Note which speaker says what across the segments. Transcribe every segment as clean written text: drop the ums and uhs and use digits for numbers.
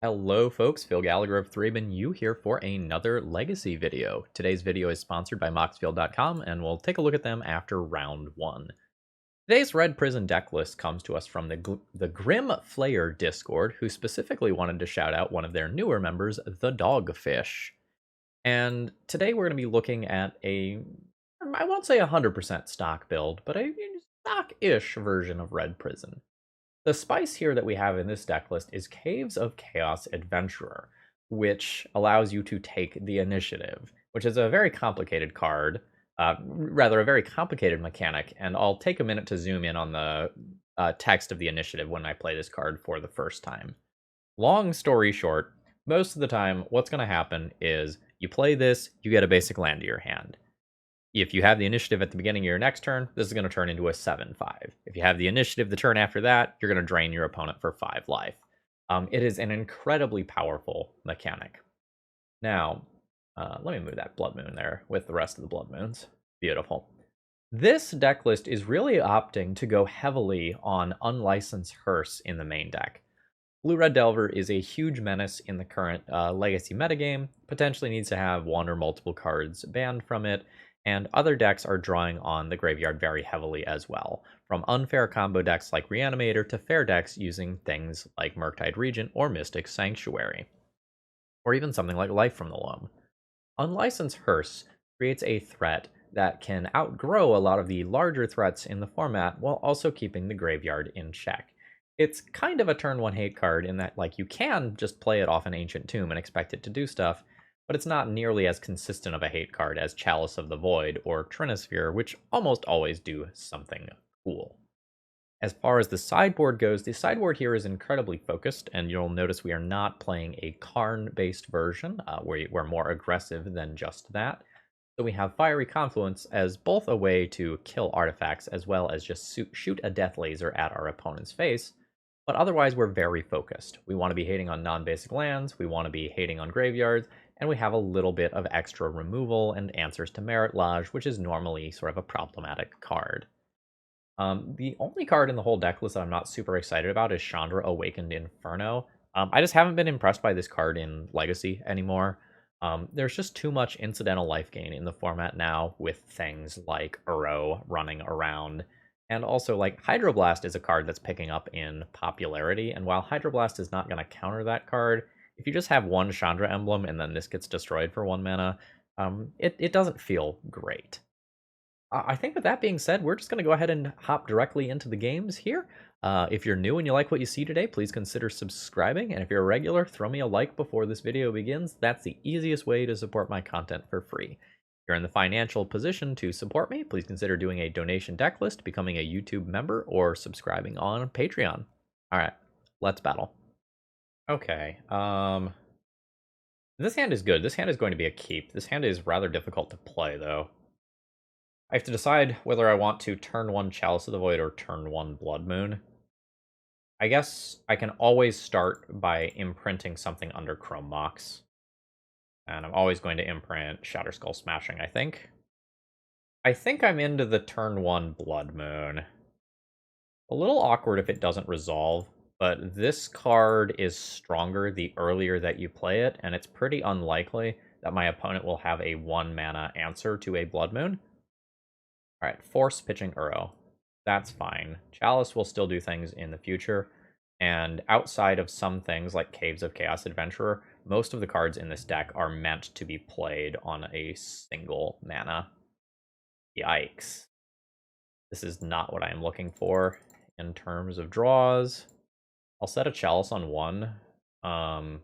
Speaker 1: Hello folks, Phil Gallagher of ThrabenU here for another Legacy video. Today's video is sponsored by Moxfield.com and we'll take a look at them after round 1. Today's Red Prison deck list comes to us from the Grim Flayer Discord, who specifically wanted to shout out one of their newer members, the Dogfish. And today we're going to be looking at I won't say 100% stock build, but a stock-ish version of Red Prison. The spice here that we have in this deck list is Caves of Chaos Adventurer, which allows you to take the initiative, which is a very complicated card, rather a very complicated mechanic, and I'll take a minute to zoom in on the text of the initiative when I play this card for the first time. Long story short, most of the time what's going to happen is you play this, you get a basic land to your hand. If you have the initiative at the beginning of your next turn, this is going to turn into a 7-5. If you have the initiative the turn after that, you're going to drain your opponent for 5 life. It is an incredibly powerful mechanic. Now, let me move that Blood Moon there with the rest of the Blood Moons. Beautiful. This deck list is really opting to go heavily on Unlicensed Hearse in the main deck. Blue-Red Delver is a huge menace in the current Legacy metagame, potentially needs to have one or multiple cards banned from it, and other decks are drawing on the graveyard very heavily as well, from unfair combo decks like Reanimator to fair decks using things like Murktide Regent or Mystic Sanctuary, or even something like Life from the Loam. Unlicensed Hearse creates a threat that can outgrow a lot of the larger threats in the format while also keeping the graveyard in check. It's kind of a turn 1 hate card in that, like, you can just play it off an Ancient Tomb and expect it to do stuff, but it's not nearly as consistent of a hate card as Chalice of the Void or Trinisphere, which almost always do something cool. As far as the sideboard goes, the sideboard here is incredibly focused, and you'll notice we are not playing a Karn-based version. We're more aggressive than just that. So we have Fiery Confluence as both a way to kill artifacts as well as just shoot a death laser at our opponent's face, but otherwise we're very focused. We want to be hating on non-basic lands, we want to be hating on graveyards, and we have a little bit of extra removal and answers to Merit Lodge, which is normally sort of a problematic card. The only card in the whole deck list that I'm not super excited about is Chandra Awakened Inferno. I just haven't been impressed by this card in Legacy anymore. There's just too much incidental life gain in the format now with things like Uro running around. And also, like, Hydroblast is a card that's picking up in popularity, and while Hydroblast is not going to counter that card, if you just have one Chandra emblem and then this gets destroyed for 1 mana, it doesn't feel great. I think with that being said, we're just going to go ahead and hop directly into the games here. If you're new and you like what you see today, please consider subscribing, and if you're a regular, throw me a like before this video begins. That's the easiest way to support my content for free. If you're in the financial position to support me, please consider doing a donation deck list, becoming a YouTube member, or subscribing on Patreon. Alright, let's battle. Okay, this hand is good. This hand is going to be a keep. This hand is rather difficult to play, though. I have to decide whether I want to turn 1 Chalice of the Void or turn 1 Blood Moon. I guess I can always start by imprinting something under Chrome Mox. And I'm always going to imprint Shatter Skull Smashing, I think. I think I'm into the turn 1 Blood Moon. A little awkward if it doesn't resolve, but this card is stronger the earlier that you play it, and it's pretty unlikely that my opponent will have a 1 mana answer to a Blood Moon. Alright, force pitching Uro. That's fine. Chalice will still do things in the future, and outside of some things like Caves of Chaos Adventurer, most of the cards in this deck are meant to be played on a single mana. Yikes. This is not what I am looking for in terms of draws. I'll set a Chalice on 1.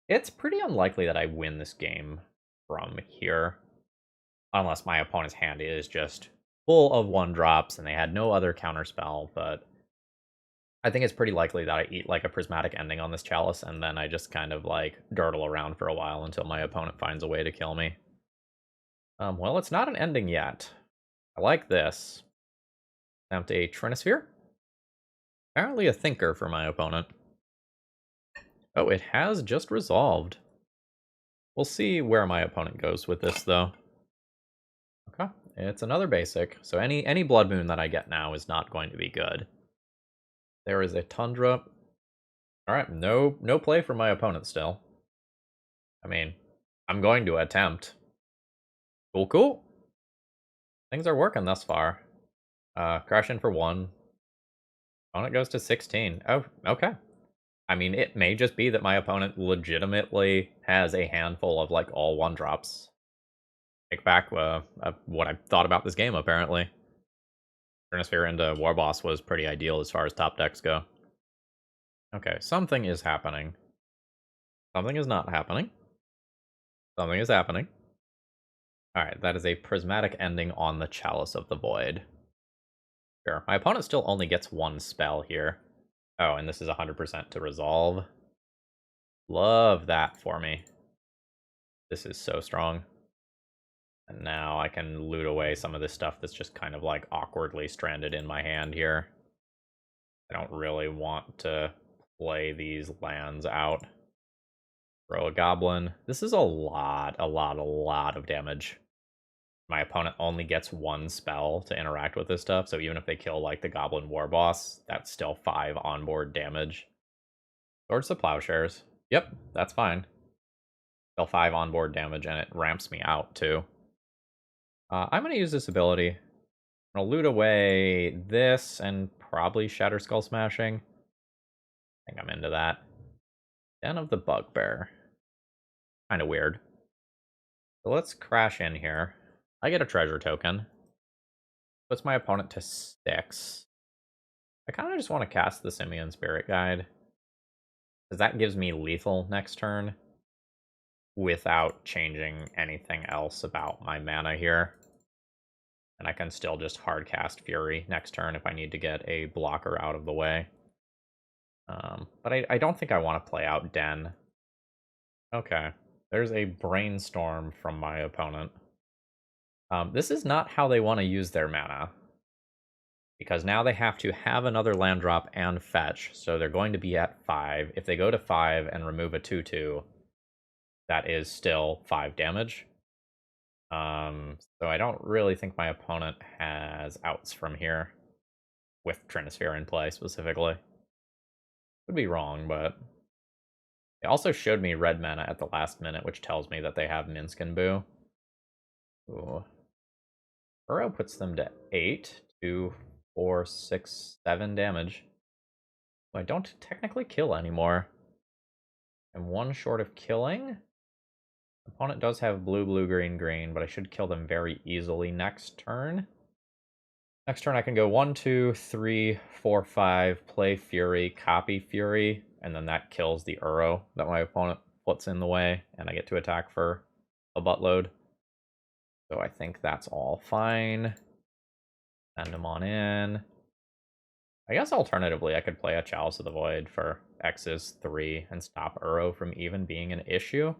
Speaker 1: It's pretty unlikely that I win this game from here, unless my opponent's hand is just full of 1-drops and they had no other counterspell, but I think it's pretty likely that I eat like a prismatic ending on this Chalice, and then I just kind of like durdle around for a while until my opponent finds a way to kill me. Well, it's not an ending yet. I like this. Attempt a Trinisphere. Apparently a thinker for my opponent. Oh, it has just resolved. We'll see where my opponent goes with this, though. Okay, it's another basic, so any Blood Moon that I get now is not going to be good. There is a Tundra. Alright, no play from my opponent still. I mean, I'm going to attempt. Cool, cool. Things are working thus far. Crash in for 1. Opponent goes to 16. Oh, okay. I mean, it may just be that my opponent legitimately has a handful of, like, all 1-drops. Take back what I thought about this game, apparently. Trinisphere into Warboss was pretty ideal as far as top decks go. Okay, something is happening. Something is not happening. Something is happening. Alright, that is a prismatic ending on the Chalice of the Void. Sure. My opponent still only gets 1 spell here. Oh, and this is 100% to resolve. Love that for me. This is so strong. And now I can loot away some of this stuff that's just kind of like awkwardly stranded in my hand here. I don't really want to play these lands out. Throw a goblin. This is a lot of damage. My opponent only gets 1 spell to interact with this stuff, so even if they kill, like, the Goblin War Boss, that's still 5 onboard damage. Towards the Plowshares. Yep, that's fine. Still 5 onboard damage, and it ramps me out, too. I'm going to use this ability. I'm going to loot away this, and probably Shatter Skull Smashing. I think I'm into that. Den of the Bugbear. Kind of weird. So let's crash in here. I get a treasure token. Puts my opponent to 6. I kind of just want to cast the Simian Spirit Guide, because that gives me lethal next turn without changing anything else about my mana here. And I can still just hard cast Fury next turn if I need to get a blocker out of the way. But I don't think I want to play out Den. Okay, there's a Brainstorm from my opponent. This is not how they want to use their mana, because now they have to have another land drop and fetch, so they're going to be at 5. If they go to 5 and remove a 2/2, that is still 5 damage. So I don't really think my opponent has outs from here, with Trinisphere in play specifically. Could be wrong, but it also showed me red mana at the last minute, which tells me that they have Minsk and Boo. Ooh. Burrow puts them to 8, 2, 4, 6, 7 damage. I don't technically kill anymore. I'm 1 short of killing. Opponent does have blue, blue, green, green, but I should kill them very easily next turn. Next turn I can go 1, 2, 3, 4, 5, play Fury, copy Fury, and then that kills the Uro that my opponent puts in the way, and I get to attack for a buttload. So I think that's all fine. Send him on in. I guess alternatively I could play a Chalice of the Void for X's 3 and stop Uro from even being an issue.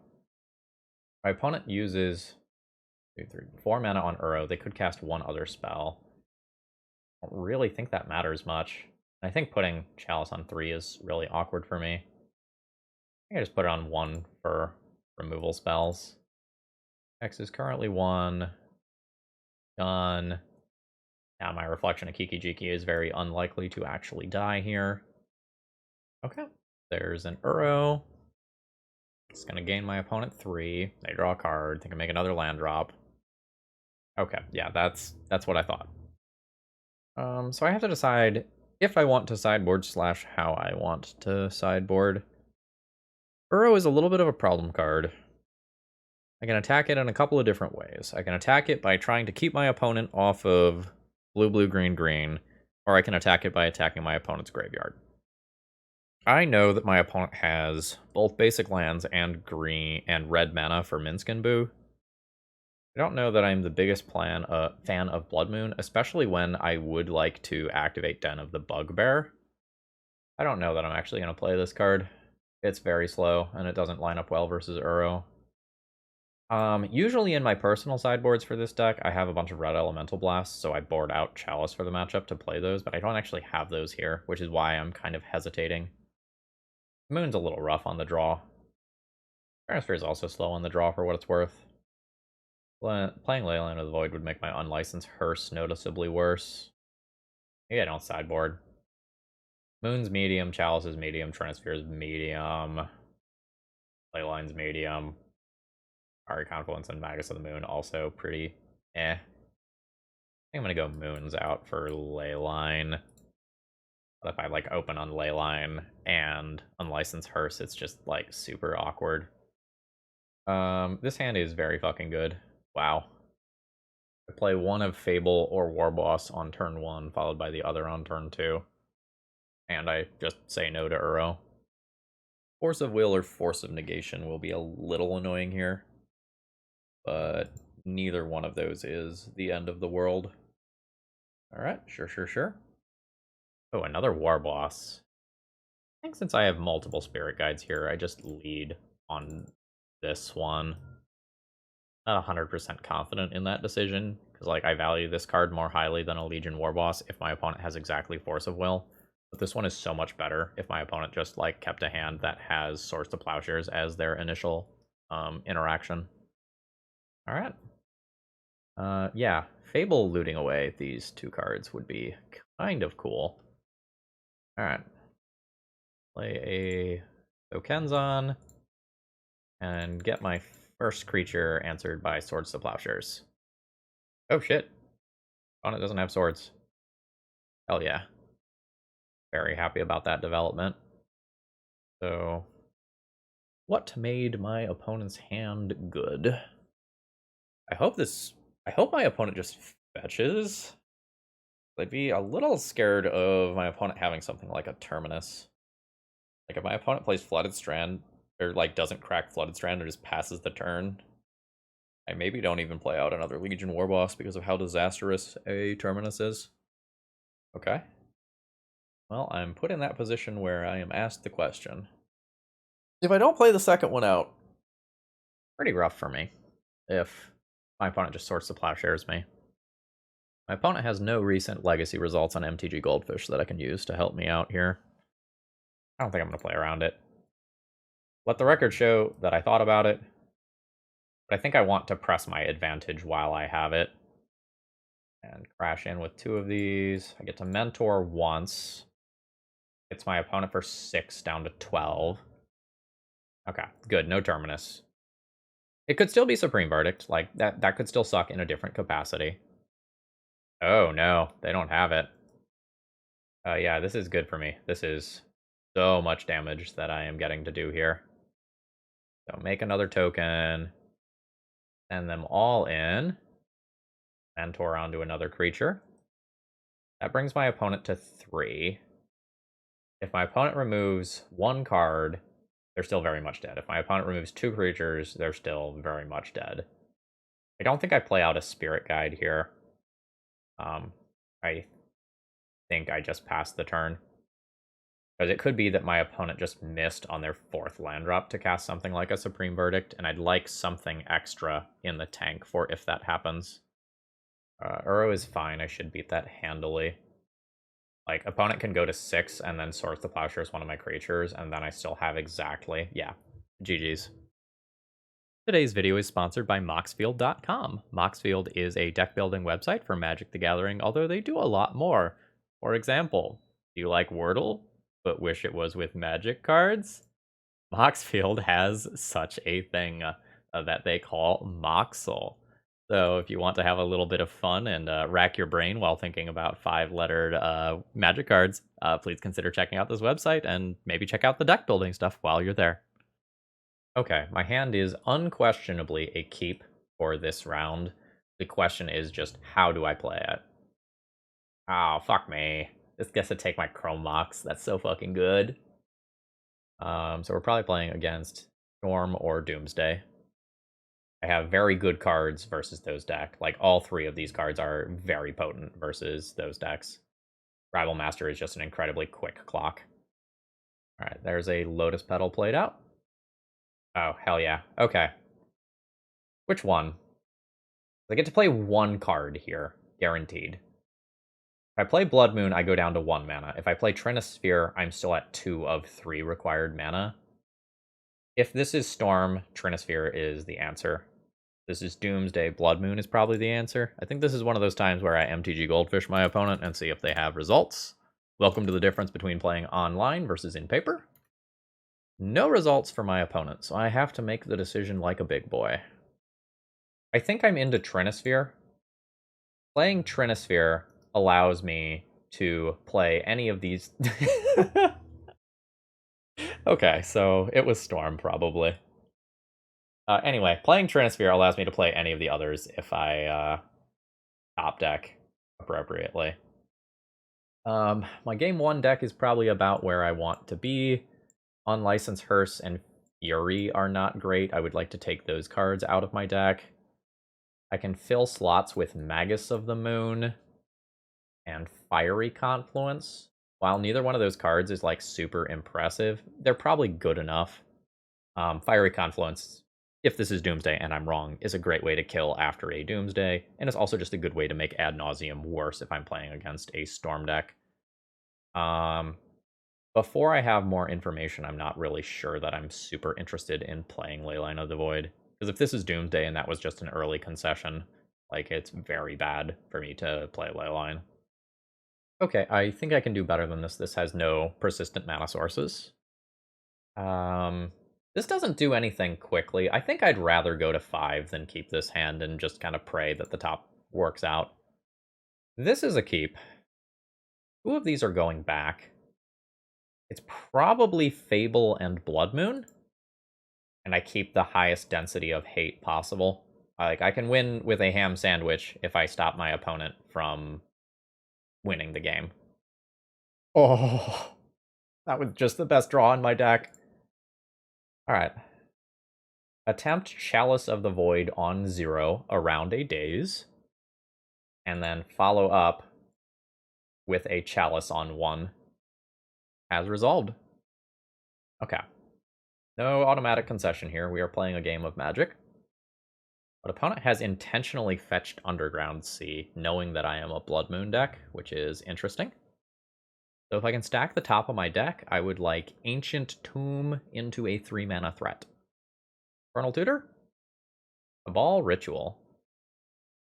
Speaker 1: My opponent uses 2, 3, 4 mana on Uro. They could cast 1 other spell. I don't really think that matters much. I think putting Chalice on 3 is really awkward for me. I think I just put it on 1 for removal spells. X is currently 1. Done. Now my Reflection of Kiki-Jiki is very unlikely to actually die here. Okay. There's an Uro. It's going to gain my opponent 3. They draw a card. They can make another land drop. Okay, yeah, that's what I thought. So I have to decide if I want to sideboard / how I want to sideboard. Uro is a little bit of a problem card. I can attack it in a couple of different ways. I can attack it by trying to keep my opponent off of blue, blue, green, green, or I can attack it by attacking my opponent's graveyard. I know that my opponent has both basic lands and green and red mana for Minsk and Boo. I don't know that I'm the biggest fan of Blood Moon, especially when I would like to activate Den of the Bugbear. I don't know that I'm actually going to play this card. It's very slow, and it doesn't line up well versus Uro. Usually in my personal sideboards for this deck, I have a bunch of red elemental blasts, so I board out Chalice for the matchup to play those, but I don't actually have those here, which is why I'm kind of hesitating. Moon's a little rough on the draw. Trinisphere is also slow on the draw for what it's worth. Playing Leyline of the Void would make my unlicensed Hearse noticeably worse. Maybe I don't sideboard. Moon's medium, Chalice is medium, Trinisphere is medium, Leyline's medium, Ari Confluence and Magus of the Moon also pretty eh. I think I'm gonna go Moon's out for Leyline. But if I like open on Leyline and unlicense Hearse, it's just like super awkward. This hand is very fucking good. Wow. I play one of Fable or Warboss on turn 1, followed by the other on turn 2. And I just say no to Uro. Force of Will or Force of Negation will be a little annoying here. But neither one of those is the end of the world. Alright, sure. Oh, another Warboss. I think since I have multiple Spirit Guides here, I just lead on this one. Not 100% confident in that decision, because like I value this card more highly than a Legion Warboss if my opponent has exactly Force of Will. But this one is so much better if my opponent just like kept a hand that has Swords to Plowshares as their initial interaction. Alright. Yeah, Fable looting away these two cards would be kind of cool. Alright. Play a Okenzon and get my first creature answered by Swords to Plowshares. Oh shit. Opponent doesn't have swords. Hell yeah. Very happy about that development. So, what made my opponent's hand good? I hope my opponent just fetches. I'd be a little scared of my opponent having something like a Terminus. Like if my opponent plays Flooded Strand, or like doesn't crack Flooded Strand or just passes the turn, I maybe don't even play out another Legion Warboss because of how disastrous a Terminus is. Okay. Well, I'm put in that position where I am asked the question. If I don't play the second one out, pretty rough for me. If my opponent just Swords to Plowshares me. My opponent has no recent legacy results on MTG Goldfish that I can use to help me out here. I don't think I'm going to play around it. Let the record show that I thought about it, but I think I want to press my advantage while I have it. And crash in with 2 of these. I get to Mentor once. It's my opponent for 6 down to 12. Okay, good, no Terminus. It could still be Supreme Verdict, like, that could still suck in a different capacity. Oh no, they don't have it. Yeah, this is good for me. This is so much damage that I am getting to do here. So make another token. Send them all in. Mentor onto another creature. That brings my opponent to 3. If my opponent removes 1 card, they're still very much dead. If my opponent removes 2 creatures, they're still very much dead. I don't think I play out a Spirit Guide here. I think I just passed the turn. Because it could be that my opponent just missed on their 4th land drop to cast something like a Supreme Verdict, and I'd like something extra in the tank for if that happens. Uro is fine, I should beat that handily. Like, opponent can go to 6 and then Swords to Plowshares one of my creatures, and then I still have exactly, yeah, GG's. Today's video is sponsored by Moxfield.com. Moxfield is a deck building website for Magic the Gathering, although they do a lot more. For example, do you like Wordle, but wish it was with Magic cards? Moxfield has such a thing that they call Moxel. So if you want to have a little bit of fun and rack your brain while thinking about 5-lettered Magic cards, please consider checking out this website and maybe check out the deck building stuff while you're there. Okay, my hand is unquestionably a keep for this round. The question is just, how do I play it? Oh, fuck me. This gets to take my Chrome Mox. That's so fucking good. So we're probably playing against Storm or Doomsday. I have very good cards versus those decks. Like, all 3 of these cards are very potent versus those decks. Rival Master is just an incredibly quick clock. Alright, there's a Lotus Petal played out. Oh, hell yeah. Okay. Which one? I get to play 1 card here, guaranteed. If I play Blood Moon, I go down to 1 mana. If I play Trinisphere, I'm still at 2 of 3 required mana. If this is Storm, Trinisphere is the answer. This is Doomsday, Blood Moon is probably the answer. I think this is one of those times where I MTG Goldfish my opponent and see if they have results. Welcome to the difference between playing online versus in paper. No results for my opponent, so I have to make the decision like a big boy. I think I'm into Trinisphere. Playing Trinisphere allows me to play any of these. Okay, so it was Storm, probably. Anyway, playing Trinisphere allows me to play any of the others if I top deck appropriately. My game 1 deck is probably about where I want to be. Unlicensed Hearse and Fury are not great. I would like to take those cards out of my deck. I can fill slots with Magus of the Moon and Fiery Confluence. While neither one of those cards is like super impressive, they're probably good enough. Fiery Confluence, if this is Doomsday and I'm wrong, is a great way to kill after a Doomsday, and it's also just a good way to make Ad Nauseam worse if I'm playing against a Storm deck. Before I have more information, I'm not really sure that I'm super interested in playing Leyline of the Void. Because if this is Doomsday and that was just an early concession, like, it's very bad for me to play Leyline. Okay, I think I can do better than this. This has no persistent mana sources. This doesn't do anything quickly. I think I'd rather go to 5 than keep this hand and just kind of pray that the top works out. This is a keep. 2 of these are going back. It's probably Fable and Blood Moon. And I keep the highest density of hate possible. Like, I can win with a ham sandwich if I stop my opponent from winning the game. Oh, that was just the best draw in my deck. Alright. Attempt Chalice of the Void on 0 around a daze. And then follow up with a Chalice on 1. As resolved. Okay. No automatic concession here. We are playing a game of Magic. But opponent has intentionally fetched Underground Sea, knowing that I am a Blood Moon deck, which is interesting. So if I can stack the top of my deck, I would like Ancient Tomb into a 3-mana threat. Infernal Tutor? Cabal Ritual.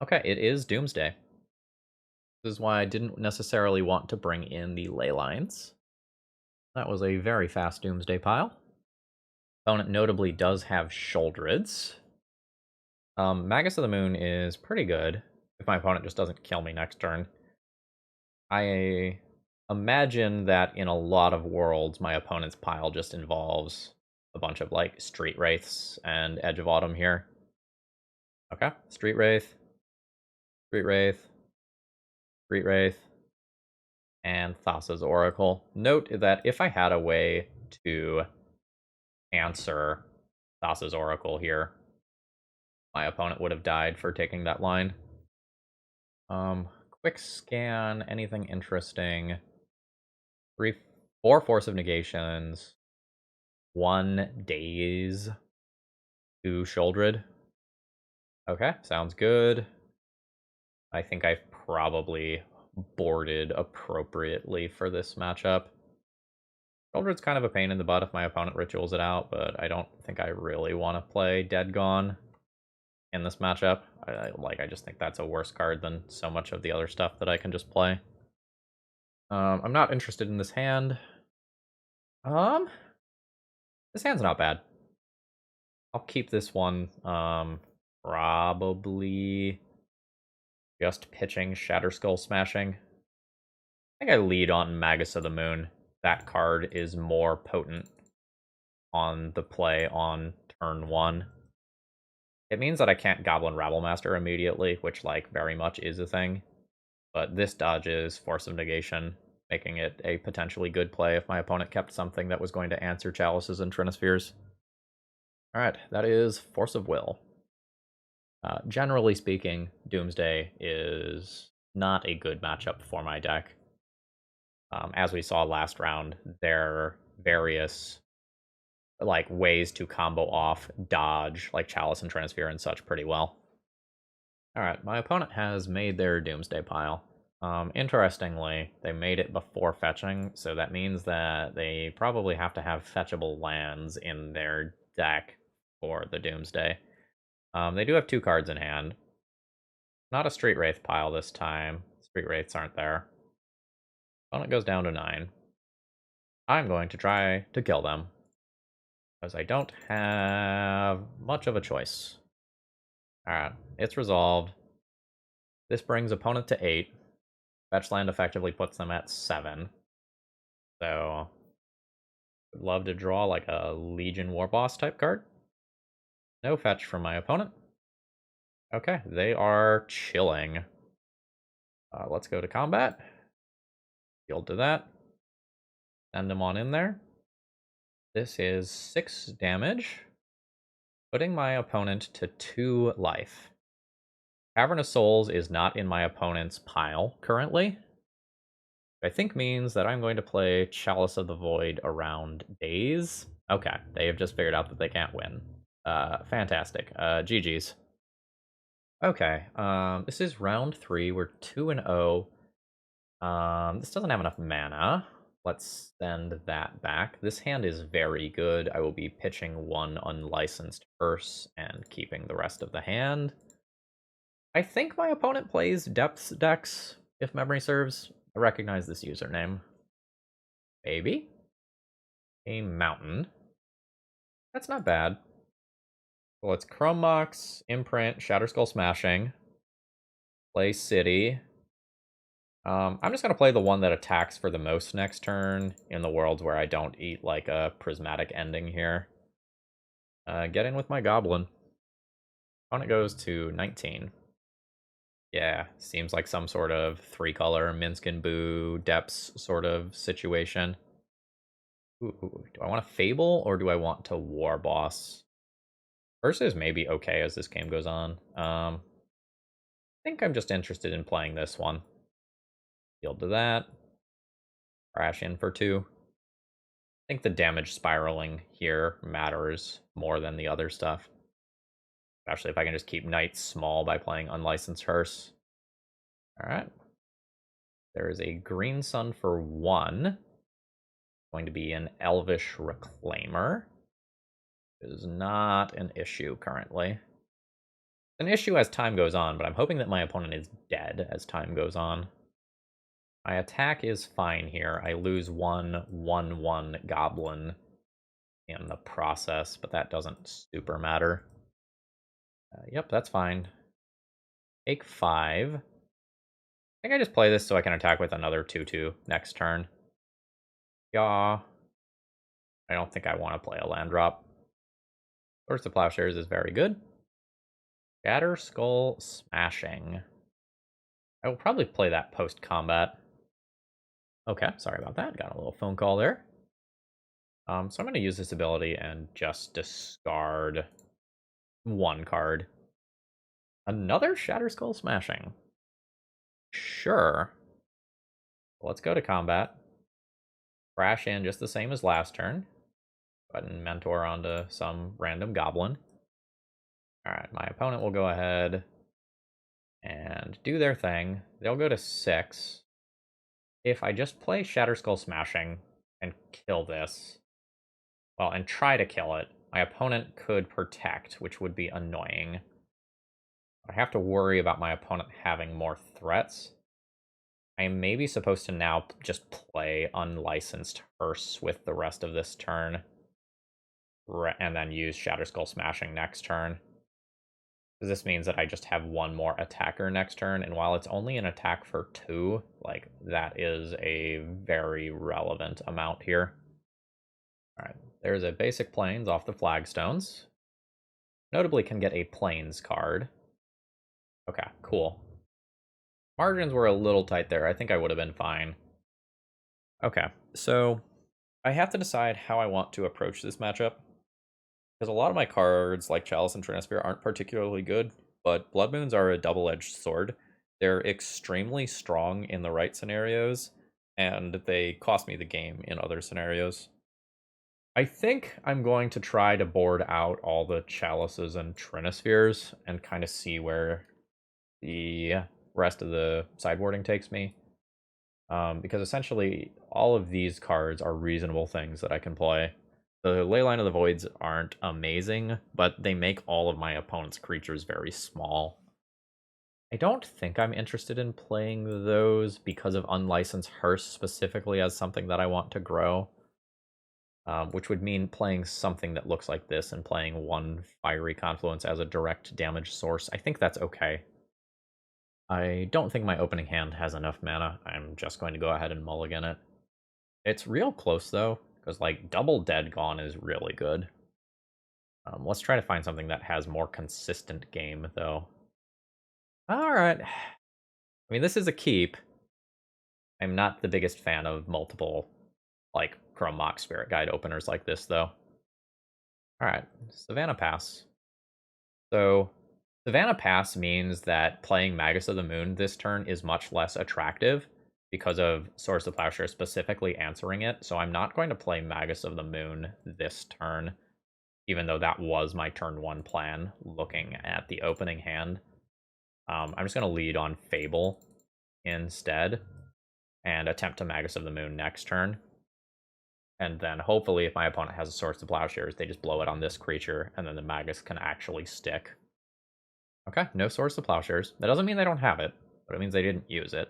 Speaker 1: Okay, it is Doomsday. This is why I didn't necessarily want to bring in the ley lines. That was a very fast Doomsday pile. Opponent notably does have Sholdreds. Magus of the Moon is pretty good if my opponent just doesn't kill me next turn. I imagine that in a lot of worlds, my opponent's pile just involves a bunch of, like, Street Wraiths and Edge of Autumn here. Okay, Street Wraith, Street Wraith, Street Wraith, and Thassa's Oracle. Note that if I had a way to answer Thassa's Oracle here, my opponent would have died for taking that line. Quick scan, anything interesting? 4 Force of Negations, 1 Daze, 2 Sholdred. Okay, sounds good. I think I've probably boarded appropriately for this matchup. Sholdred's kind of a pain in the butt if my opponent rituals it out, but I don't think I really want to play Dead Gone in this matchup. I just think that's a worse card than so much of the other stuff that I can just play. I'm not interested in this hand. This hand's not bad. I'll keep this one. Probably just pitching Shatter Skull Smashing. I think I lead on Magus of the Moon. That card is more potent on the play on turn 1. It means that I can't Goblin Rabblemaster immediately, which, like, very much is a thing. But this dodges Force of Negation, making it a potentially good play if my opponent kept something that was going to answer Chalices and Trinispheres. Alright, that is Force of Will. Generally speaking, Doomsday is not a good matchup for my deck. As we saw last round, there are various, like, ways to combo off dodge, like Chalice and Trinisphere and such, pretty well. Alright, my opponent has made their Doomsday pile. Interestingly, they made it before fetching, so that means that they probably have to have fetchable lands in their deck for the Doomsday. They do have 2 cards in hand. Not a Street Wraith pile this time. Street Wraiths aren't there. Opponent goes down to 9. I'm going to try to kill them, because I don't have much of a choice. Alright, it's resolved. This brings opponent to 8. Fetch land effectively puts them at 7. So, would love to draw like a Legion War Boss type card. No fetch from my opponent. Okay, they are chilling. Let's go to combat. Yield to that. Send them on in there. This is 6 damage, putting my opponent to 2 life. Cavern of Souls is not in my opponent's pile currently. I think means that I'm going to play Chalice of the Void around Days. Okay, they have just figured out that they can't win. Fantastic. GG's. Okay, this is round 3. We're 2-0. This doesn't have enough mana. Let's send that back. This hand is very good. I will be pitching 1 unlicensed Hearse and keeping the rest of the hand. I think my opponent plays Depths decks, if memory serves. I recognize this username. Maybe? A mountain. That's not bad. Well, it's Chrome Mox, Imprint, Shatterskull Smashing. Play City. I'm just going to play the one that attacks for the most next turn in the worlds where I don't eat like a prismatic ending here. Get in with my Goblin. Opponent goes to 19. Yeah, seems like some sort of 3-color Minsk and Boo Depths sort of situation. Ooh, do I want to Fable or do I want to War Boss? Versus maybe okay as this game goes on. I think I'm just interested in playing this one. Yield to that. Crash in for 2. I think the damage spiraling here matters more than the other stuff. Especially if I can just keep knights small by playing Unlicensed Hearse. Alright. There is a green sun for 1. Going to be an Elvish Reclaimer. It is not an issue currently. It's an issue as time goes on, but I'm hoping that my opponent is dead as time goes on. My attack is fine here. I lose 1/1/1 Goblin in the process, but that doesn't super matter. Yep, that's fine. Take 5. I think I just play this so I can attack with another 2/2 next turn. Yeah. I don't think I want to play a land drop. Source of Plowshares is very good. Shatterskull Smashing. I will probably play that post-combat. Okay, sorry about that. Got a little phone call there. So I'm going to use this ability and just discard 1 card. Another Shatterskull Smashing. Sure. Let's go to combat. Crash in just the same as last turn. Go ahead and mentor onto some random goblin. Alright, my opponent will go ahead and do their thing. They'll go to 6. If I just play Shatterskull Smashing and kill this, well, and try to kill it, my opponent could protect, which would be annoying. I have to worry about my opponent having more threats. I am maybe supposed to now just play Unlicensed Hearse with the rest of this turn, and then use Shatterskull Smashing next turn. This means that I just have 1 more attacker next turn, and while it's only an attack for 2, like, that is a very relevant amount here. Alright, there's a basic Plains off the Flagstones. Notably can get a Plains card. Okay, cool. Margins were a little tight there. I think I would have been fine. Okay, so I have to decide how I want to approach this matchup. Because a lot of my cards, like Chalice and Trinisphere, aren't particularly good, but Blood Moons are a double-edged sword. They're extremely strong in the right scenarios, and they cost me the game in other scenarios. I think I'm going to try to board out all the Chalices and Trinispheres and kind of see where the rest of the sideboarding takes me. Because essentially, all of these cards are reasonable things that I can play. The Leyline of the Voids aren't amazing, but they make all of my opponent's creatures very small. I don't think I'm interested in playing those because of Unlicensed Hearse specifically as something that I want to grow. Which would mean playing something that looks like this and playing one Fiery Confluence as a direct damage source. I think that's okay. I don't think my opening hand has enough mana. I'm just going to go ahead and mulligan it. It's real close, though, because, like, Double Dead Gone is really good. Let's try to find something that has more consistent game, though. Alright. I mean, this is a keep. I'm not the biggest fan of multiple, like, Chrome Mox Spirit Guide openers like this, though. Alright, Savannah Pass. So, Savannah Pass means that playing Magus of the Moon this turn is much less attractive because of Swords to Plowshare specifically answering it. So I'm not going to play Magus of the Moon this turn, even though that was my turn 1 plan, looking at the opening hand. I'm just going to lead on Fable instead and attempt to Magus of the Moon next turn. And then hopefully if my opponent has a Swords to Plowshares, they just blow it on this creature, and then the Magus can actually stick. Okay, no Swords to Plowshares. That doesn't mean they don't have it, but it means they didn't use it.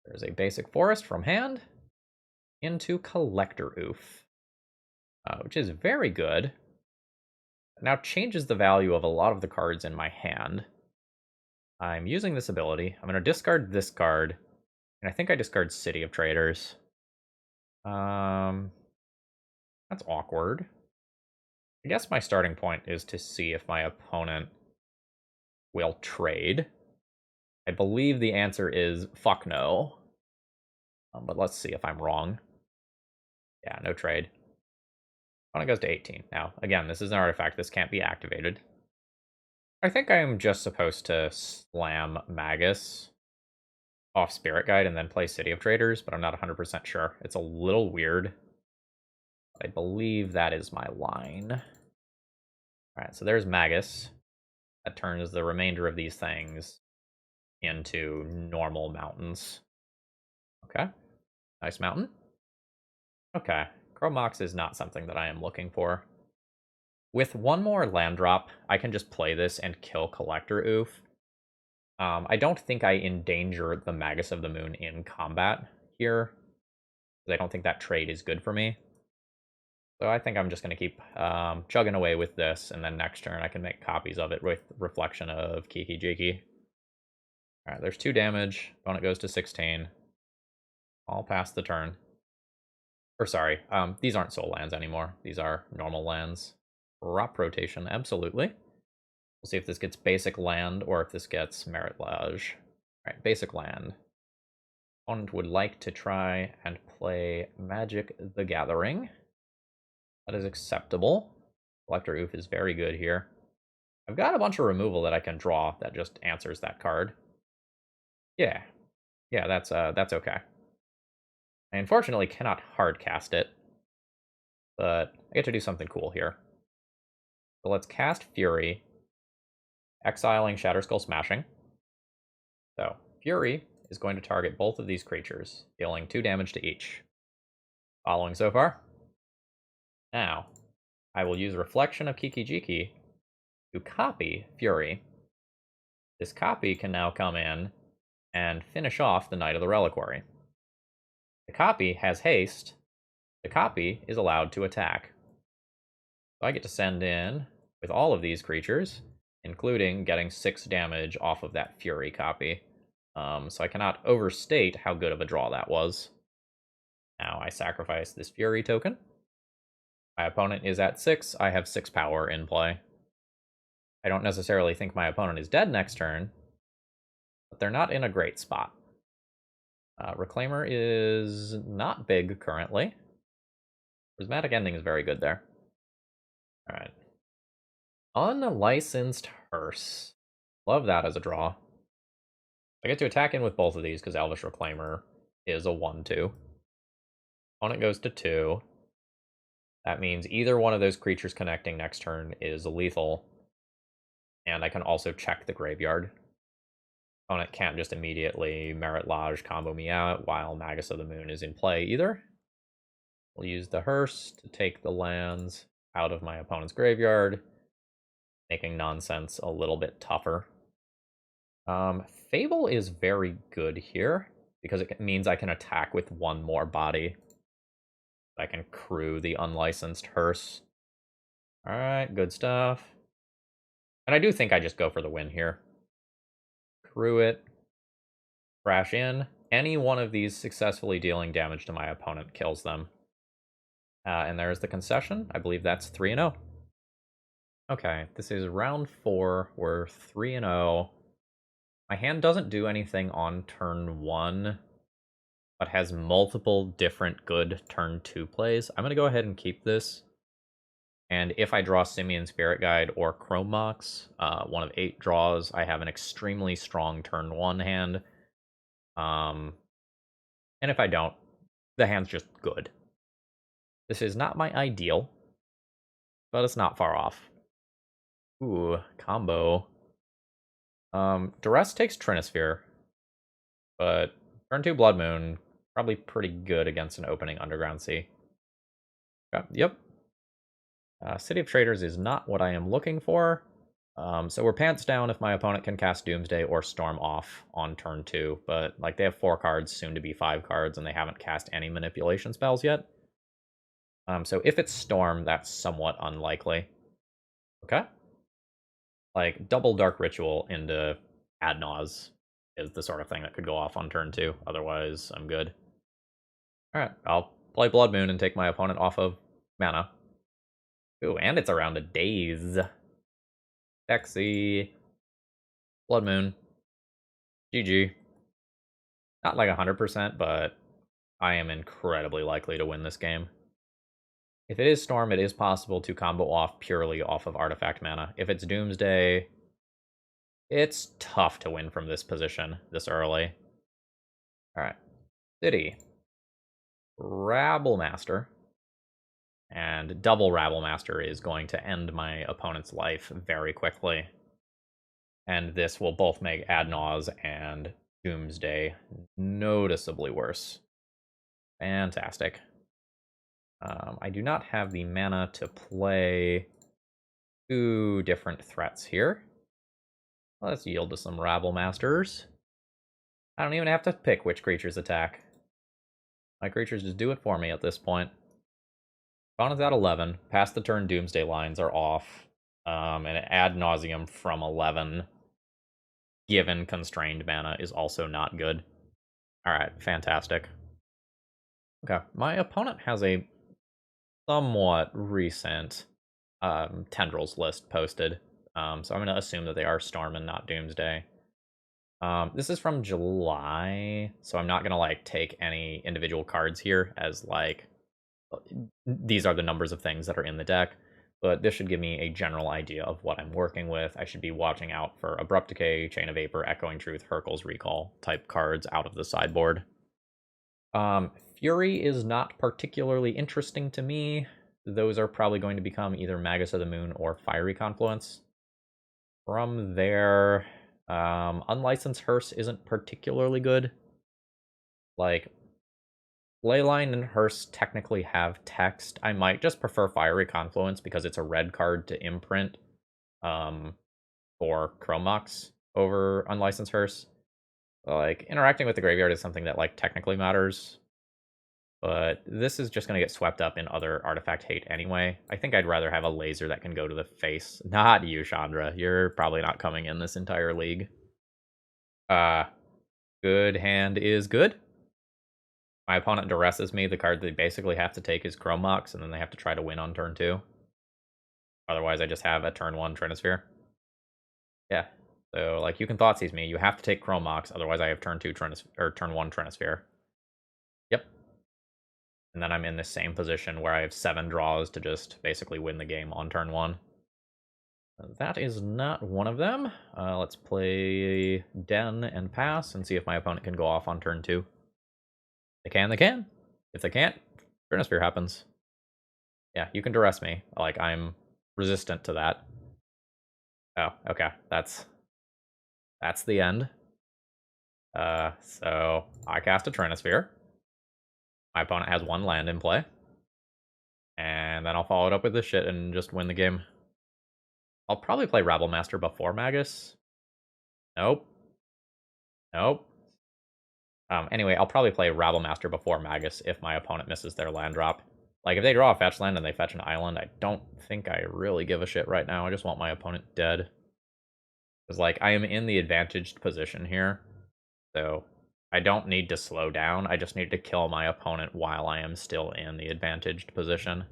Speaker 1: There's a basic forest from hand into Collector Oof, which is very good. It now changes the value of a lot of the cards in my hand. I'm using this ability. I'm going to discard this card, and I think I discard City of Traders. That's awkward. I guess my starting point is to see if my opponent will trade. I believe the answer is fuck no. But let's see if I'm wrong. Yeah, no trade. Opponent goes to 18. Now, again, this is an artifact. This can't be activated. I think I'm just supposed to slam Magus off Spirit Guide and then play City of Traders, but I'm not 100% sure. It's a little weird. I believe that is my line. Alright, so there's Magus. That turns the remainder of these things into normal mountains. Okay, nice mountain. Okay, Chrome Mox is not something that I am looking for. With one more land drop, I can just play this and kill Collector Oof. I don't think I endanger the Magus of the Moon in combat here, because I don't think that trade is good for me. So I think I'm just going to keep chugging away with this, and then next turn I can make copies of it with Reflection of Kiki Jiki. Alright, there's 2 damage. Opponent goes to 16. I'll pass the turn. Or sorry, these aren't soul lands anymore. These are normal lands. Drop rotation, absolutely. We'll see if this gets basic land or if this gets Merit Lodge. Alright, basic land. Opponent would like to try and play Magic the Gathering. That is acceptable. Collector Oof is very good here. I've got a bunch of removal that I can draw that just answers that card. Yeah. Yeah, that's okay. I unfortunately cannot hardcast it, but I get to do something cool here. So let's cast Fury, exiling Shatterskull Smashing. So Fury is going to target both of these creatures, dealing 2 damage to each. Following so far? Now, I will use Reflection of Kiki Jiki to copy Fury. This copy can now come in and finish off the Knight of the Reliquary. The copy has haste. The copy is allowed to attack. So I get to send in with all of these creatures, including getting 6 damage off of that Fury copy. So I cannot overstate how good of a draw that was. Now I sacrifice this Fury token. My opponent is at 6. I have 6 power in play. I don't necessarily think my opponent is dead next turn, but they're not in a great spot. Reclaimer is not big currently. Prismatic Ending is very good there. Alright. Unlicensed Hearse. Love that as a draw. I get to attack in with both of these because Elvish Reclaimer is a 1/2. Opponent goes to 2. That means either one of those creatures connecting next turn is lethal. And I can also check the graveyard. Opponent can't just immediately Merit Lodge combo me out while Magus of the Moon is in play either. We'll use the Hearse to take the lands out of my opponent's graveyard, making nonsense a little bit tougher. Fable is very good here because it means I can attack with one more body. I can crew the unlicensed hearse. Alright, good stuff. And I do think I just go for the win here. Crew it. Crash in. Any one of these successfully dealing damage to my opponent kills them. And there's the concession. I believe that's 3-0. Okay, this is round 4. We're 3-0. My hand doesn't do anything on turn 1, but has multiple different good turn 2 plays. I'm going to go ahead and keep this. And if I draw Simian Spirit Guide or Chrome Mox, one of 8 draws, I have an extremely strong turn 1 hand. And if I don't, the hand's just good. This is not my ideal, but it's not far off. Ooh, combo. Duress takes Trinisphere, but turn 2 Blood Moon, probably pretty good against an opening Underground Sea. Yep. City of Traders is not what I am looking for. So we're pants down if my opponent can cast Doomsday or Storm off on turn 2, but like they have 4 cards, soon to be 5 cards, and they haven't cast any manipulation spells yet. So if it's Storm, that's somewhat unlikely. Okay. Like double Dark Ritual into Ad Naus is the sort of thing that could go off on turn 2. Otherwise, I'm good. Alright, I'll play Blood Moon and take my opponent off of mana. Ooh, and it's around a daze. Sexy. Blood Moon. GG. Not like 100%, but I am incredibly likely to win this game. If it is Storm, it is possible to combo off purely off of Artifact mana. If it's Doomsday, it's tough to win from this position this early. Alright. City. Rabblemaster. And double Rabblemaster is going to end my opponent's life very quickly. And this will both make Ad Naus and Doomsday noticeably worse. Fantastic. I do not have the mana to play 2 different threats here. Let's yield to some Rabblmasters. I don't even have to pick which creatures attack. My creatures just do it for me at this point. Opponent's at 11. Past the turn Doomsday lines are off. And Ad Nauseam from 11, given constrained mana, is also not good. Alright, fantastic. Okay, my opponent has a somewhat recent Tendrils list posted. So I'm going to assume that they are Storm and not Doomsday. This is from July, so I'm not going to like take any individual cards here as like these are the numbers of things that are in the deck, but this should give me a general idea of what I'm working with. I should be watching out for Abrupt Decay, Chain of Vapor, Echoing Truth, Hurkyl's Recall type cards out of the sideboard. Fury is not particularly interesting to me. Those are probably going to become either Magus of the Moon or Fiery Confluence. From there, Unlicensed Hearse isn't particularly good. Like, Leyline and Hearse technically have text. I might just prefer Fiery Confluence because it's a red card to imprint for Chrome Mox over Unlicensed Hearse. Like, interacting with the graveyard is something that, like, technically matters. But this is just going to get swept up in other artifact hate anyway. I think I'd rather have a laser that can go to the face. Not you, Chandra. You're probably not coming in this entire league. Good hand is good. My opponent duresses me. The card they basically have to take is Chrome Mox, and then they have to try to win on turn 2. Otherwise, I just have a turn 1 Trinisphere. Yeah. So, like, you can Thoughtseize me. You have to take Chrome Mox, otherwise I have turn 2 or turn 1 Trinisphere. Yep. And then I'm in the same position where I have 7 draws to just basically win the game on turn 1. That is not one of them. Let's play Den and pass and see if my opponent can go off on turn 2. They can, they can. If they can't, Trinisphere happens. Yeah, you can duress me. Like, I'm resistant to that. Oh, okay. That's the end. So I cast a Trinisphere. My opponent has 1 land in play. And then I'll follow it up with this shit and just win the game. I'll probably play Rabblemaster before Magus. Nope. Nope. Anyway, I'll probably play Rabblemaster before Magus if my opponent misses their land drop. Like, if they draw a fetch land and they fetch an island, I don't think I really give a shit right now. I just want my opponent dead. Because, like, I am in the advantaged position here. So, I don't need to slow down. I just need to kill my opponent while I am still in the advantaged position.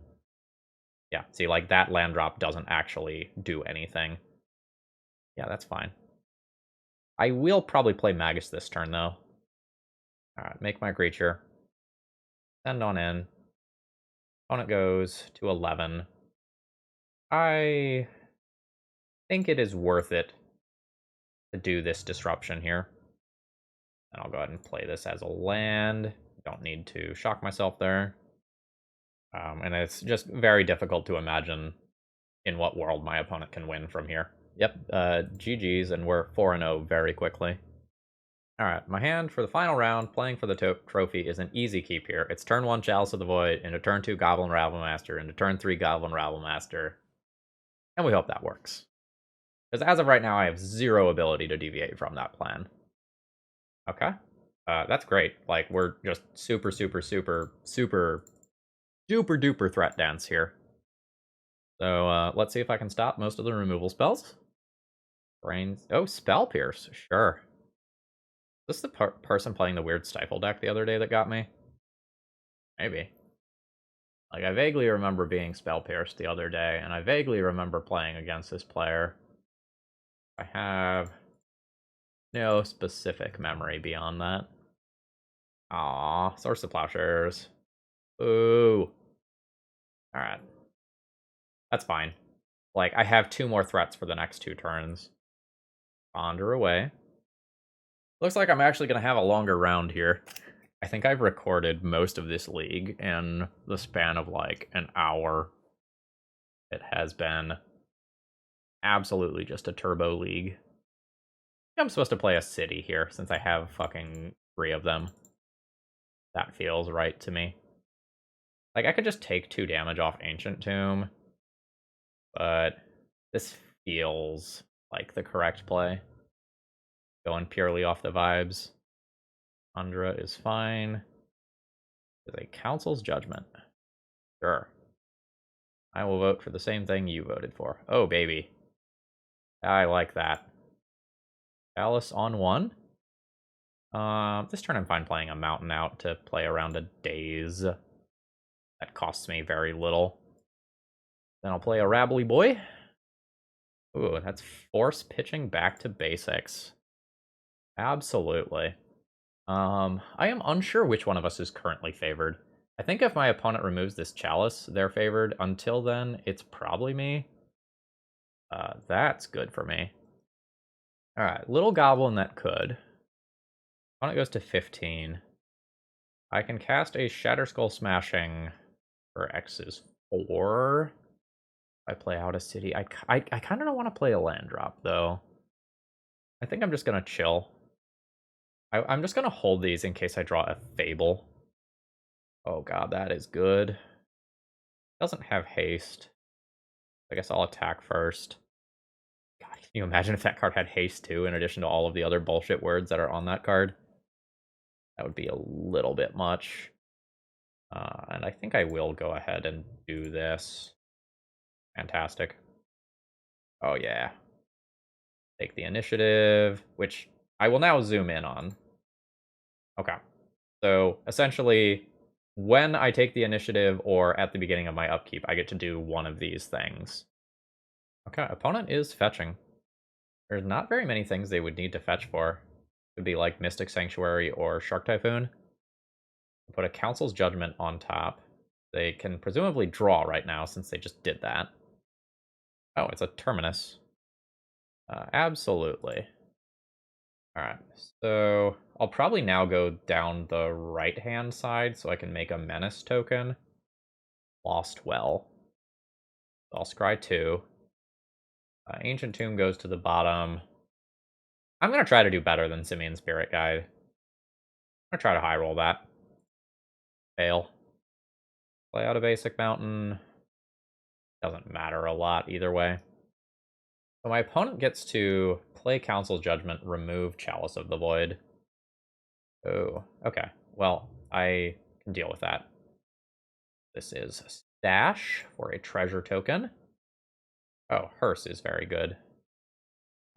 Speaker 1: Yeah, see, like, that land drop doesn't actually do anything. Yeah, that's fine. I will probably play Magus this turn, though. Alright, make my creature. Send on in. Opponent goes to 11. I think it is worth it to do this disruption here. And I'll go ahead and play this as a land. Don't need to shock myself there. And it's just very difficult to imagine in what world my opponent can win from here. Yep, GG's, and we're 4-0 very quickly. Alright, my hand for the final round, playing for the trophy, is an easy keep here. It's turn 1 Chalice of the Void, into turn 2 Goblin Rabblemaster, into turn 3 Goblin Rabblemaster. And we hope that works. Because as of right now, I have zero ability to deviate from that plan. Okay. That's great. Like, we're just super duper threat dense here. So, let's see if I can stop most of the removal spells. Brains. Oh, Spell Pierce. Sure. Is this the person playing the weird Stifle deck the other day that got me? Maybe. Like, I vaguely remember being Spell Pierced the other day, and I vaguely remember playing against this player. I have no specific memory beyond that. Aw, Source of Plowshares. Ooh. Alright. That's fine. Like, I have 2 more threats for the next 2 turns. Ponder away. Looks like I'm actually going to have a longer round here. I think I've recorded most of this league in the span of, like, an hour. It has been absolutely just a turbo league. I'm supposed to play a city here, since I have fucking 3 of them. That feels right to me. Like, I could just take 2 damage off Ancient Tomb, but this feels like the correct play. Going purely off the vibes. Tundra is fine. There's a Council's Judgment. Sure. I will vote for the same thing you voted for. Oh, baby. I like that. Chalice on 1. This turn I'm fine playing a Mountain out to play around a Daze. That costs me very little. Then I'll play a Rabbly Boy. Ooh, that's force pitching back to basics. Absolutely. I am unsure which one of us is currently favored. I think if my opponent removes this Chalice, they're favored. Until then, it's probably me. That's good for me. Alright, Little Goblin that could. Opponent goes to 15. I can cast a Shatter Skull Smashing for X is 4. If I play out a city. I kind of don't want to play a land drop, though. I think I'm just going to chill. I'm just going to hold these in case I draw a Fable. Oh god, that is good. Doesn't have haste. I guess I'll attack first. God, can you imagine if that card had haste too, in addition to all of the other bullshit words that are on that card? That would be a little bit much. And I think I will go ahead and do this. Fantastic. Oh yeah. Take the initiative, which I will now zoom in on. Okay. So essentially, when I take the initiative or at the beginning of my upkeep, I get to do one of these things. Okay, opponent is fetching. There's not very many things they would need to fetch for. It would be like Mystic Sanctuary or Shark Typhoon. Put a Council's Judgment on top. They can presumably draw right now since they just did that. Oh, it's a Terminus. Absolutely. Alright, so I'll probably now go down the right-hand side so I can make a Menace token. Lost Well. I'll scry 2. Ancient Tomb goes to the bottom. I'm going to try to do better than Simian Spirit Guide. I'm going to try to high roll that. Fail. Play out a basic mountain. Doesn't matter a lot either way. So my opponent gets to play Council's Judgment, remove Chalice of the Void. Oh, okay. Well, I can deal with that. This is Stash for a treasure token. Oh, Hearse is very good.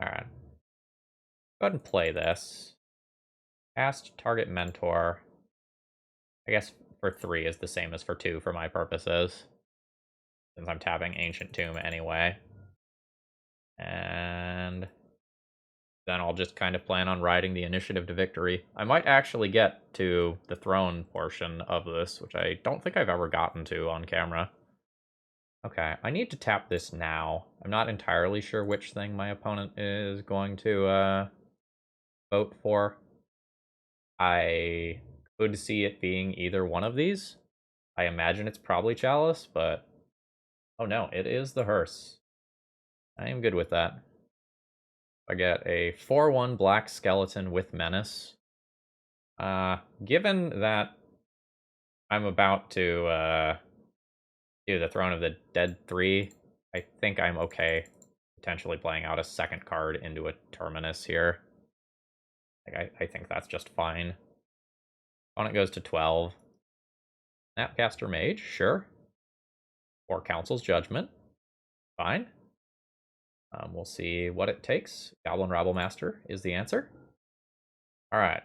Speaker 1: Alright. Go ahead and play this. Cast target mentor. I guess for 3 is the same as for 2 for my purposes, since I'm tapping Ancient Tomb anyway. And then I'll just kind of plan on riding the initiative to victory. I might actually get to the throne portion of this, which I don't think I've ever gotten to on camera. Okay, I need to tap this now. I'm not entirely sure which thing my opponent is going to vote for. I could see it being either one of these. I imagine it's probably Chalice, but... Oh no, it is the Hearse. I am good with that. I get a 4/1 black skeleton with menace. Given that I'm about to do the Throne of the Dead 3, I think I'm okay potentially playing out a second card into a Terminus here. Like, I think that's just fine. Opponent goes to 12. Snapcaster Mage, sure. Or Council's Judgment, fine. We'll see what it takes. Goblin Rabblemaster is the answer. Alright.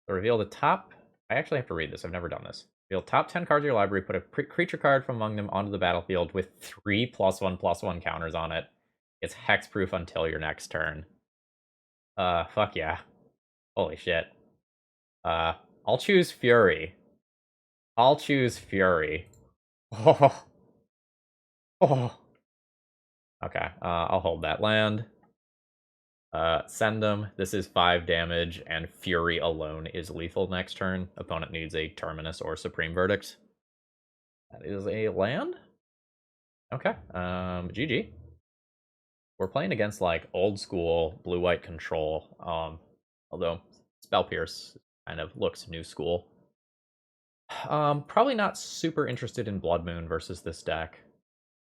Speaker 1: So reveal the top... I actually have to read this, I've never done this. Reveal top 10 cards of your library, put a creature card from among them onto the battlefield with 3 +1/+1 counters on it. It's hexproof until your next turn. Fuck yeah. Holy shit. I'll choose Fury. I'll choose Fury. Oh. Oh. Okay, I'll hold that land. Send them. This is 5 damage, and Fury alone is lethal next turn. Opponent needs a Terminus or Supreme Verdict. That is a land? Okay, GG. We're playing against, like, old school blue-white control, although Spell Pierce kind of looks new school. Probably not super interested in Blood Moon versus this deck.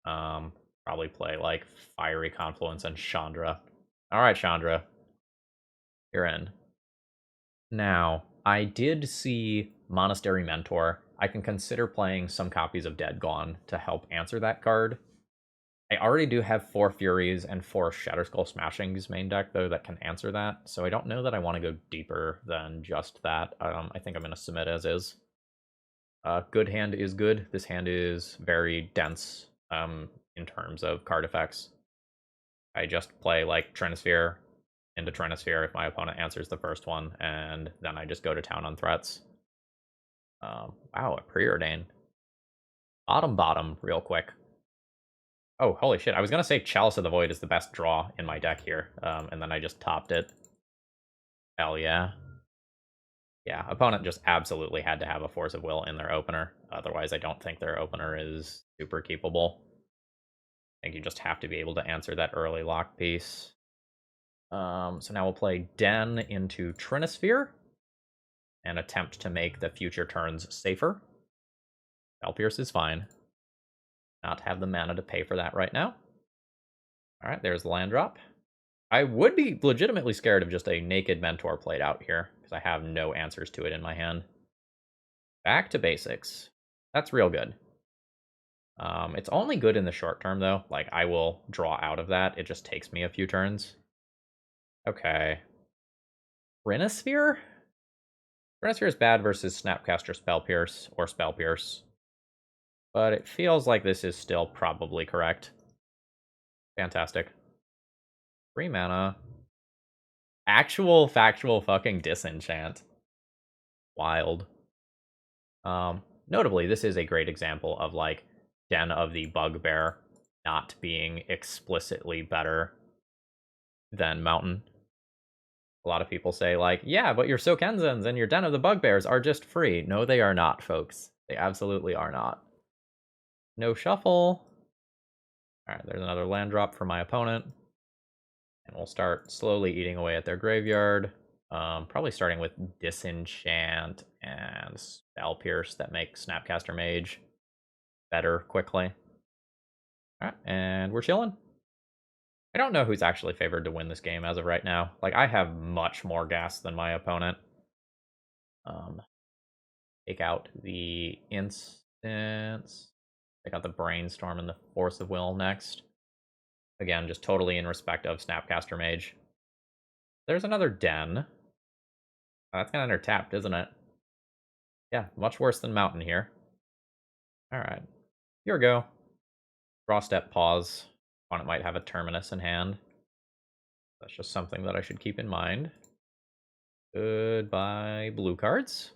Speaker 1: Probably play, like, Fiery Confluence and Chandra. Alright, Chandra. You're in. Now, I did see Monastery Mentor. I can consider playing some copies of Dead Gone to help answer that card. I already do have 4 Furies and 4 Shatterskull Smashings main deck, though, that can answer that, so I don't know that I want to go deeper than just that. I think I'm going to submit as is. Good hand is good. This hand is very dense in terms of card effects. I just play, like, Trinisphere into Trinisphere if my opponent answers the first one, and then I just go to town on threats. Wow, a Preordain. Bottom, real quick. Oh, holy shit, I was gonna say Chalice of the Void is the best draw in my deck here, and then I just topped it. Hell yeah. Yeah, opponent just absolutely had to have a Force of Will in their opener, otherwise I don't think their opener is super keepable. I think you just have to be able to answer that early lock piece. So now we'll play Den into Trinisphere and attempt to make the future turns safer. Spell Pierce is fine. Not have the mana to pay for that right now. Alright, there's the land drop. I would be legitimately scared of just a naked Mentor played out here, because I have no answers to it in my hand. Back to basics. That's real good. It's only good in the short term, though. Like, I will draw out of that. It just takes me a few turns. Okay. Trinisphere? Trinisphere is bad versus Snapcaster Spell Pierce or Spell Pierce. But it feels like this is still probably correct. Fantastic. 3 mana. Actual factual fucking disenchant. Wild. Notably, this is a great example of, like, Den of the Bugbear not being explicitly better than Mountain. A lot of people say, like, yeah, but your Sokenzens and your Den of the Bugbears are just free. No, they are not, folks. They absolutely are not. No shuffle. Alright, there's another land drop for my opponent. And we'll start slowly eating away at their graveyard. Probably starting with Disenchant and Spell Pierce that make Snapcaster Mage better quickly. Alright, and we're chilling. I don't know who's actually favored to win this game as of right now. Like, I have much more gas than my opponent. Take out the instance. Take out the Brainstorm and the Force of Will next. Again, just totally in respect of Snapcaster Mage. There's another Den. That's kind of undertapped, isn't it? Yeah, much worse than Mountain here. Alright. Here we go. Draw step, pause. Opponent might have a Terminus in hand. That's just something that I should keep in mind. Goodbye, blue cards.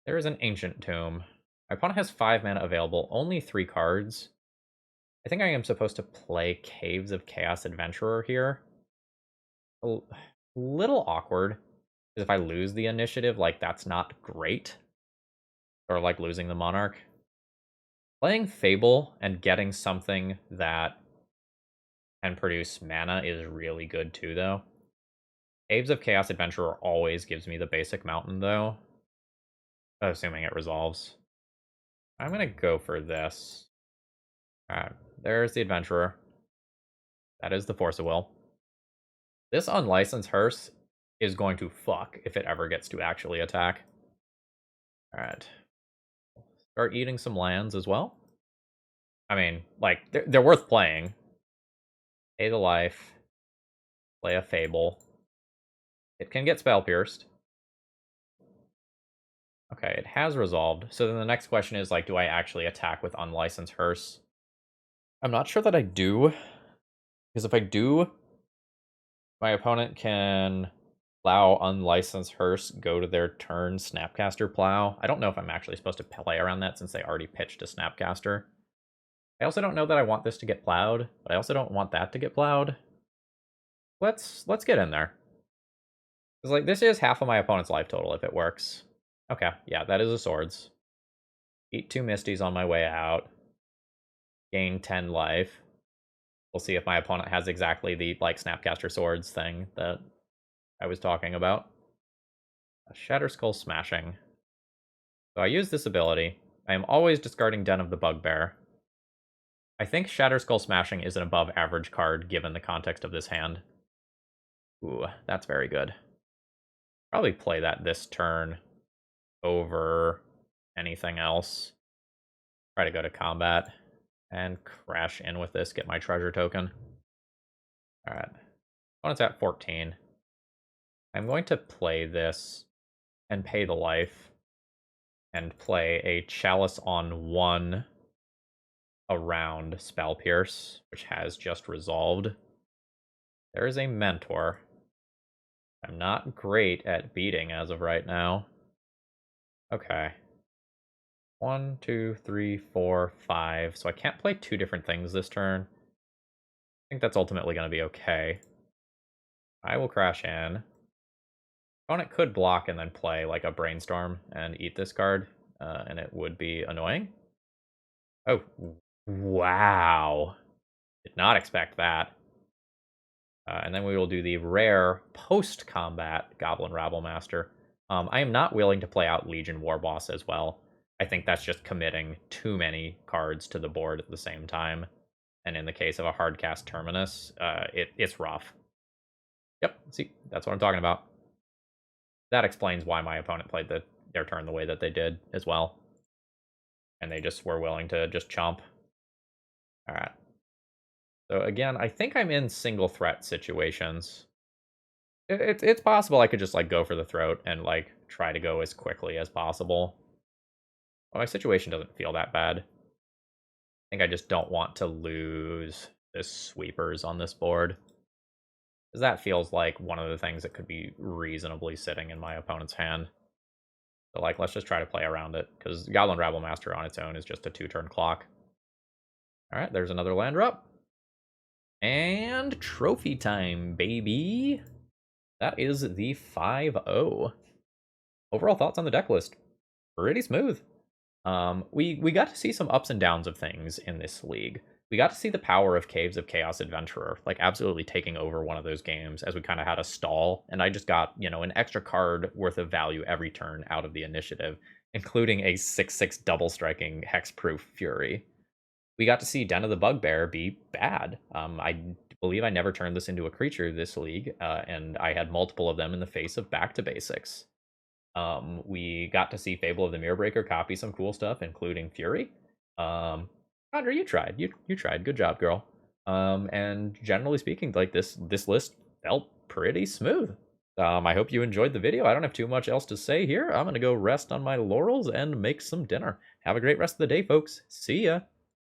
Speaker 1: There is an Ancient Tomb. My opponent has 5 mana available, only 3 cards. I think I am supposed to play Caves of Chaos Adventurer here. A little awkward, because if I lose the initiative, like, that's not great. Or like losing the Monarch. Playing Fable and getting something that can produce mana is really good too, though. Caves of Chaos Adventurer always gives me the basic mountain, though. Assuming it resolves. I'm gonna go for this. Alright, there's the Adventurer. That is the Force of Will. This Unlicensed Hearse is going to fuck if it ever gets to actually attack. Alright. Start eating some lands as well. I mean, like, they're worth playing. Pay the life. Play a Fable. It can get Spell Pierced. Okay, it has resolved. So then the next question is, like, do I actually attack with Unlicensed Hearse? I'm not sure that I do. Because if I do, my opponent can allow Unlicensed Hearse go to their turn Snapcaster Plow. I don't know if I'm actually supposed to play around that since they already pitched a Snapcaster. I also don't know that I want this to get plowed, but I also don't want that to get plowed. Let's get in there. Because, like, this is half of my opponent's life total if it works. Okay, yeah, that is a Swords. Eat 2 Misties on my way out. Gain 10 life. We'll see if my opponent has exactly the, like, Snapcaster Swords thing that I was talking about. Shatter Skull Smashing. So I use this ability. I am always discarding Den of the Bugbear. I think Shatter Skull Smashing is an above average card given the context of this hand. Ooh, that's very good. Probably play that this turn over anything else. Try to go to combat and crash in with this, get my treasure token. Alright. Opponent's at 14. I'm going to play this and pay the life and play a Chalice on 1 around Spell Pierce, which has just resolved. There is a Mentor. I'm not great at beating as of right now. Okay. 1, 2, 3, 4, 5. So I can't play 2 different things this turn. I think that's ultimately going to be okay. I will crash in. Opponent could block and then play like a Brainstorm and eat this card, and it would be annoying. Oh, wow. Did not expect that. And then we will do the rare post-combat Goblin Rabblemaster. I am not willing to play out Legion Warboss as well. I think that's just committing too many cards to the board at the same time. And in the case of a hardcast Terminus, it's rough. Yep, see, that's what I'm talking about. That explains why my opponent played their turn the way that they did as well. And they just were willing to just chomp. Alright. So again, I think I'm in single threat situations. It's possible I could just, like, go for the throat and, like, try to go as quickly as possible. Well, my situation doesn't feel that bad. I think I just don't want to lose the sweepers on this board. Because that feels like one of the things that could be reasonably sitting in my opponent's hand. So, like, let's just try to play around it. Because Goblin Rabblemaster on its own is just a 2-turn clock. Alright, there's another land drop. And trophy time, baby! That is the 5-0. Overall thoughts on the deck list? Pretty smooth. We got to see some ups and downs of things in this league. We got to see the power of Caves of Chaos Adventurer, like, absolutely taking over one of those games as we kind of had a stall, and I just got, you know, an extra card worth of value every turn out of the initiative, including a 6/6 double striking hexproof Fury. We got to see Den of the Bugbear be bad. I believe I never turned this into a creature this league, and I had multiple of them in the face of Back to Basics. We got to see Fable of the Mirrorbreaker copy some cool stuff, including Fury. Roger, you tried. You tried. Good job, girl. And generally speaking, like this list felt pretty smooth. I hope you enjoyed the video. I don't have too much else to say here. I'm gonna go rest on my laurels and make some dinner. Have a great rest of the day, folks. See ya.